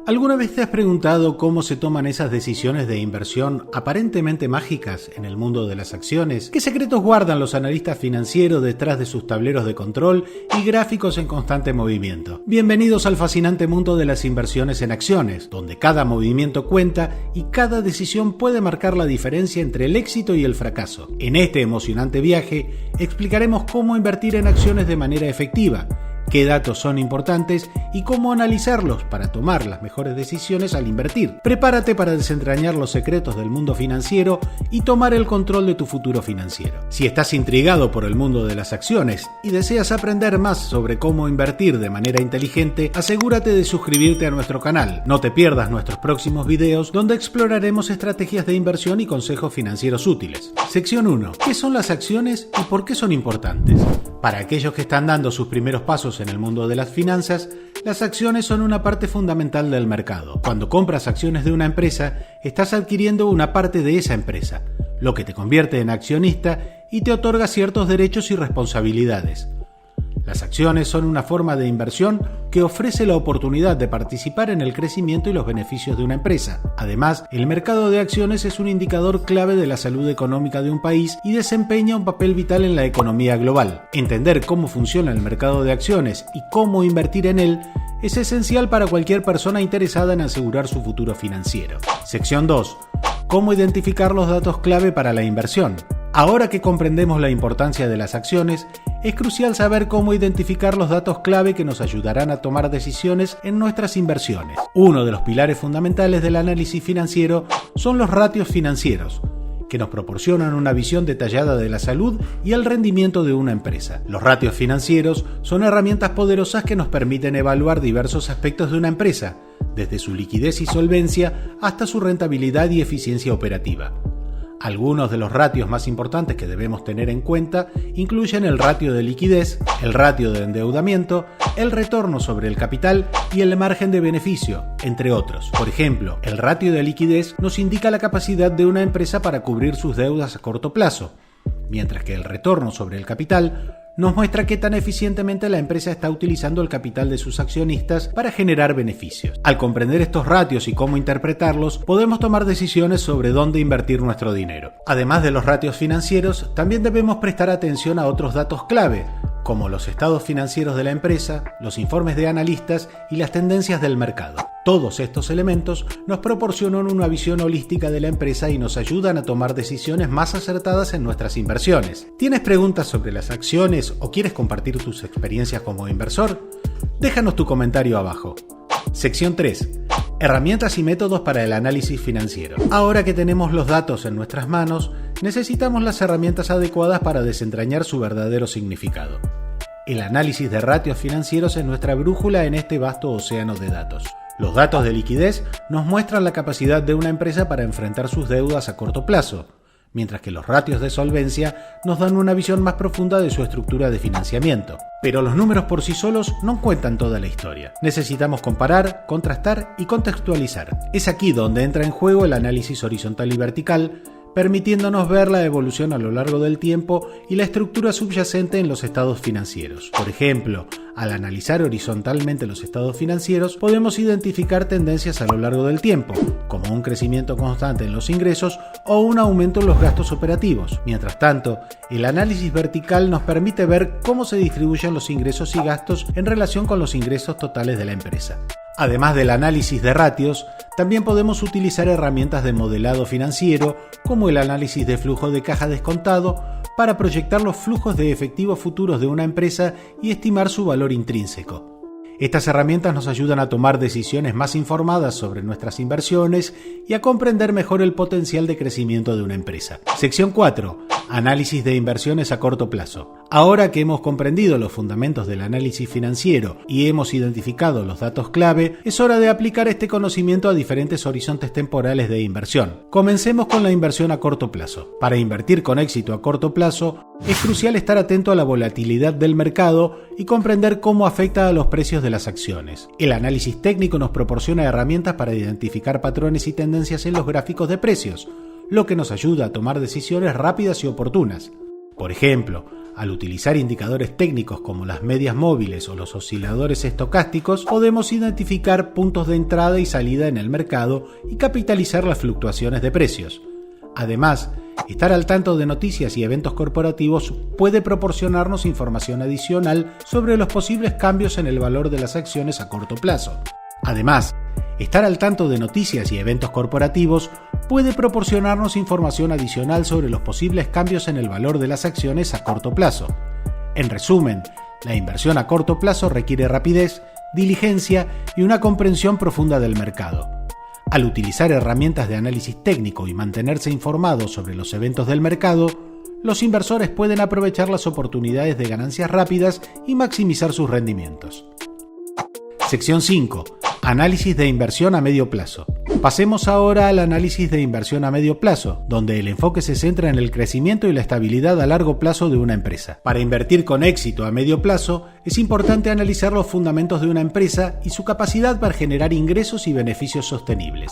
¿Alguna vez te has preguntado cómo se toman esas decisiones de inversión aparentemente mágicas en el mundo de las acciones? ¿Qué secretos guardan los analistas financieros detrás de sus tableros de control y gráficos en constante movimiento? Bienvenidos al fascinante mundo de las inversiones en acciones, donde cada movimiento cuenta y cada decisión puede marcar la diferencia entre el éxito y el fracaso. En este emocionante viaje explicaremos cómo invertir en acciones de manera efectiva, qué datos son importantes y cómo analizarlos para tomar las mejores decisiones al invertir. Prepárate para desentrañar los secretos del mundo financiero y tomar el control de tu futuro financiero. Si estás intrigado por el mundo de las acciones y deseas aprender más sobre cómo invertir de manera inteligente, asegúrate de suscribirte a nuestro canal. No te pierdas nuestros próximos videos donde exploraremos estrategias de inversión y consejos financieros útiles. Sección 1. ¿Qué son las acciones y por qué son importantes? Para aquellos que están dando sus primeros pasos en el mundo de las finanzas, las acciones son una parte fundamental del mercado. Cuando compras acciones de una empresa, estás adquiriendo una parte de esa empresa, lo que te convierte en accionista y te otorga ciertos derechos y responsabilidades. Las acciones son una forma de inversión que ofrece la oportunidad de participar en el crecimiento y los beneficios de una empresa. Además, el mercado de acciones es un indicador clave de la salud económica de un país y desempeña un papel vital en la economía global. Entender cómo funciona el mercado de acciones y cómo invertir en él es esencial para cualquier persona interesada en asegurar su futuro financiero. Sección 2. ¿Cómo identificar los datos clave para la inversión? Ahora que comprendemos la importancia de las acciones, es crucial saber cómo identificar los datos clave que nos ayudarán a tomar decisiones en nuestras inversiones. Uno de los pilares fundamentales del análisis financiero son los ratios financieros, que nos proporcionan una visión detallada de la salud y el rendimiento de una empresa. Los ratios financieros son herramientas poderosas que nos permiten evaluar diversos aspectos de una empresa, desde su liquidez y solvencia hasta su rentabilidad y eficiencia operativa. Algunos de los ratios más importantes que debemos tener en cuenta incluyen el ratio de liquidez, el ratio de endeudamiento, el retorno sobre el capital y el margen de beneficio, entre otros. Por ejemplo, el ratio de liquidez nos indica la capacidad de una empresa para cubrir sus deudas a corto plazo, mientras que el retorno sobre el capital nos muestra qué tan eficientemente la empresa está utilizando el capital de sus accionistas para generar beneficios. Al comprender estos ratios y cómo interpretarlos, podemos tomar decisiones sobre dónde invertir nuestro dinero. Además de los ratios financieros, también debemos prestar atención a otros datos clave, como los estados financieros de la empresa, los informes de analistas y las tendencias del mercado. Todos estos elementos nos proporcionan una visión holística de la empresa y nos ayudan a tomar decisiones más acertadas en nuestras inversiones. ¿Tienes preguntas sobre las acciones o quieres compartir tus experiencias como inversor? Déjanos tu comentario abajo. Sección 3. Herramientas y métodos para el análisis financiero. Ahora que tenemos los datos en nuestras manos, necesitamos las herramientas adecuadas para desentrañar su verdadero significado. El análisis de ratios financieros es nuestra brújula en este vasto océano de datos. Los datos de liquidez nos muestran la capacidad de una empresa para enfrentar sus deudas a corto plazo, mientras que los ratios de solvencia nos dan una visión más profunda de su estructura de financiamiento. Pero los números por sí solos no cuentan toda la historia. Necesitamos comparar, contrastar y contextualizar. Es aquí donde entra en juego el análisis horizontal y vertical, permitiéndonos ver la evolución a lo largo del tiempo y la estructura subyacente en los estados financieros. Por ejemplo, al analizar horizontalmente los estados financieros, podemos identificar tendencias a lo largo del tiempo, como un crecimiento constante en los ingresos o un aumento en los gastos operativos. Mientras tanto, el análisis vertical nos permite ver cómo se distribuyen los ingresos y gastos en relación con los ingresos totales de la empresa. Además del análisis de ratios, también podemos utilizar herramientas de modelado financiero, como el análisis de flujo de caja descontado, para proyectar los flujos de efectivos futuros de una empresa y estimar su valor intrínseco. Estas herramientas nos ayudan a tomar decisiones más informadas sobre nuestras inversiones y a comprender mejor el potencial de crecimiento de una empresa. Sección 4. Análisis de inversiones a corto plazo. Ahora que hemos comprendido los fundamentos del análisis financiero y hemos identificado los datos clave, es hora de aplicar este conocimiento a diferentes horizontes temporales de inversión. Comencemos con la inversión a corto plazo. Para invertir con éxito a corto plazo, es crucial estar atento a la volatilidad del mercado y comprender cómo afecta a los precios de las acciones. El análisis técnico nos proporciona herramientas para identificar patrones y tendencias en los gráficos de precios, lo que nos ayuda a tomar decisiones rápidas y oportunas. Por ejemplo, Al utilizar indicadores técnicos como las medias móviles o los osciladores estocásticos, podemos identificar puntos de entrada y salida en el mercado y capitalizar las fluctuaciones de precios. Además, estar al tanto de noticias y eventos corporativos puede proporcionarnos información adicional sobre los posibles cambios en el valor de las acciones a corto plazo. Además, estar al tanto de noticias y eventos corporativos puede proporcionarnos información adicional sobre los posibles cambios en el valor de las acciones a corto plazo. En resumen, la inversión a corto plazo requiere rapidez, diligencia y una comprensión profunda del mercado. Al utilizar herramientas de análisis técnico y mantenerse informados sobre los eventos del mercado, los inversores pueden aprovechar las oportunidades de ganancias rápidas y maximizar sus rendimientos. Sección 5. Análisis de inversión a medio plazo. Pasemos ahora al análisis de inversión a medio plazo, donde el enfoque se centra en el crecimiento y la estabilidad a largo plazo de una empresa. Para invertir con éxito a medio plazo, es importante analizar los fundamentos de una empresa y su capacidad para generar ingresos y beneficios sostenibles.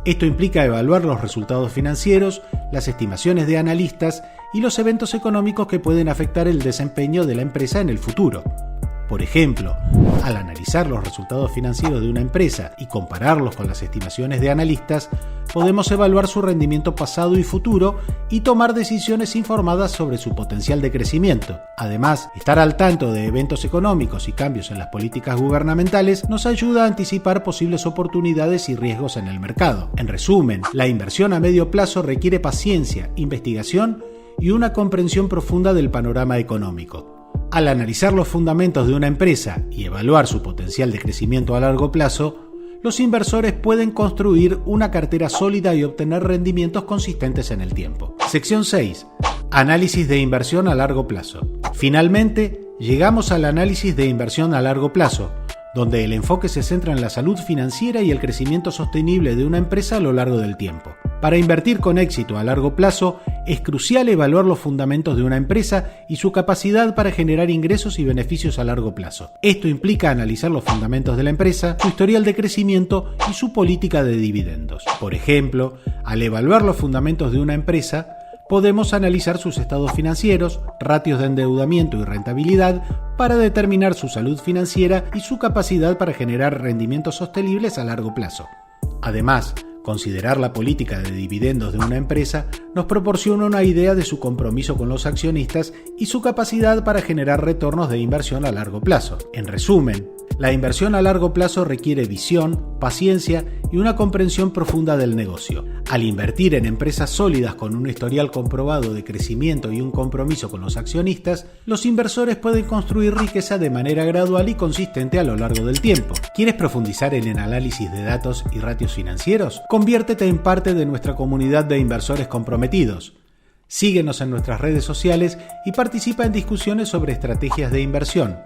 Esto implica evaluar los resultados financieros, las estimaciones de analistas y los eventos económicos que pueden afectar el desempeño de la empresa en el futuro. Por ejemplo, al analizar los resultados financieros de una empresa y compararlos con las estimaciones de analistas, podemos evaluar su rendimiento pasado y futuro y tomar decisiones informadas sobre su potencial de crecimiento. Además, estar al tanto de eventos económicos y cambios en las políticas gubernamentales nos ayuda a anticipar posibles oportunidades y riesgos en el mercado. En resumen, la inversión a medio plazo requiere paciencia, investigación y una comprensión profunda del panorama económico. Al analizar los fundamentos de una empresa y evaluar su potencial de crecimiento a largo plazo, los inversores pueden construir una cartera sólida y obtener rendimientos consistentes en el tiempo. Sección 6. Análisis de inversión a largo plazo. Finalmente, llegamos al análisis de inversión a largo plazo, donde el enfoque se centra en la salud financiera y el crecimiento sostenible de una empresa a lo largo del tiempo. Para invertir con éxito a largo plazo, es crucial evaluar los fundamentos de una empresa y su capacidad para generar ingresos y beneficios a largo plazo. Esto implica analizar los fundamentos de la empresa, su historial de crecimiento y su política de dividendos. Por ejemplo, al evaluar los fundamentos de una empresa, podemos analizar sus estados financieros, ratios de endeudamiento y rentabilidad para determinar su salud financiera y su capacidad para generar rendimientos sostenibles a largo plazo. Además, considerar la política de dividendos de una empresa nos proporciona una idea de su compromiso con los accionistas y su capacidad para generar retornos de inversión a largo plazo. En resumen, la inversión a largo plazo requiere visión, paciencia y una comprensión profunda del negocio. Al invertir en empresas sólidas con un historial comprobado de crecimiento y un compromiso con los accionistas, los inversores pueden construir riqueza de manera gradual y consistente a lo largo del tiempo. ¿Quieres profundizar en el análisis de datos y ratios financieros? Conviértete en parte de nuestra comunidad de inversores comprometidos. Síguenos en nuestras redes sociales y participa en discusiones sobre estrategias de inversión.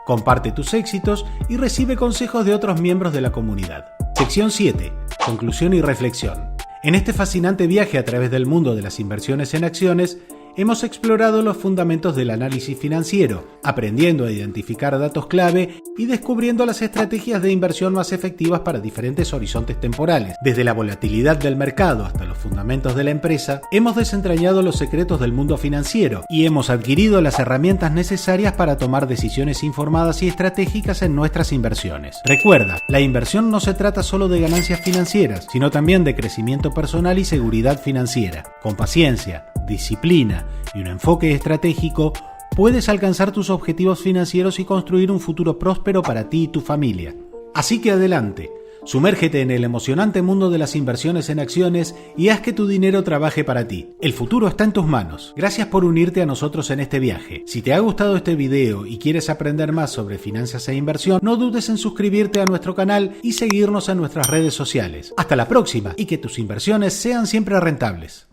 Comparte tus éxitos y recibe consejos de otros miembros de la comunidad. Sección 7. Conclusión y reflexión. En este fascinante viaje a través del mundo de las inversiones en acciones, hemos explorado los fundamentos del análisis financiero, aprendiendo a identificar datos clave y descubriendo las estrategias de inversión más efectivas para diferentes horizontes temporales. Desde la volatilidad del mercado hasta los fundamentos de la empresa, hemos desentrañado los secretos del mundo financiero y hemos adquirido las herramientas necesarias para tomar decisiones informadas y estratégicas en nuestras inversiones. Recuerda, la inversión no se trata solo de ganancias financieras, sino también de crecimiento personal y seguridad financiera. Con paciencia, disciplina y un enfoque estratégico, puedes alcanzar tus objetivos financieros y construir un futuro próspero para ti y tu familia. Así que adelante, sumérgete en el emocionante mundo de las inversiones en acciones y haz que tu dinero trabaje para ti. El futuro está en tus manos. Gracias por unirte a nosotros en este viaje. Si te ha gustado este video y quieres aprender más sobre finanzas e inversión, no dudes en suscribirte a nuestro canal y seguirnos en nuestras redes sociales. Hasta la próxima y que tus inversiones sean siempre rentables.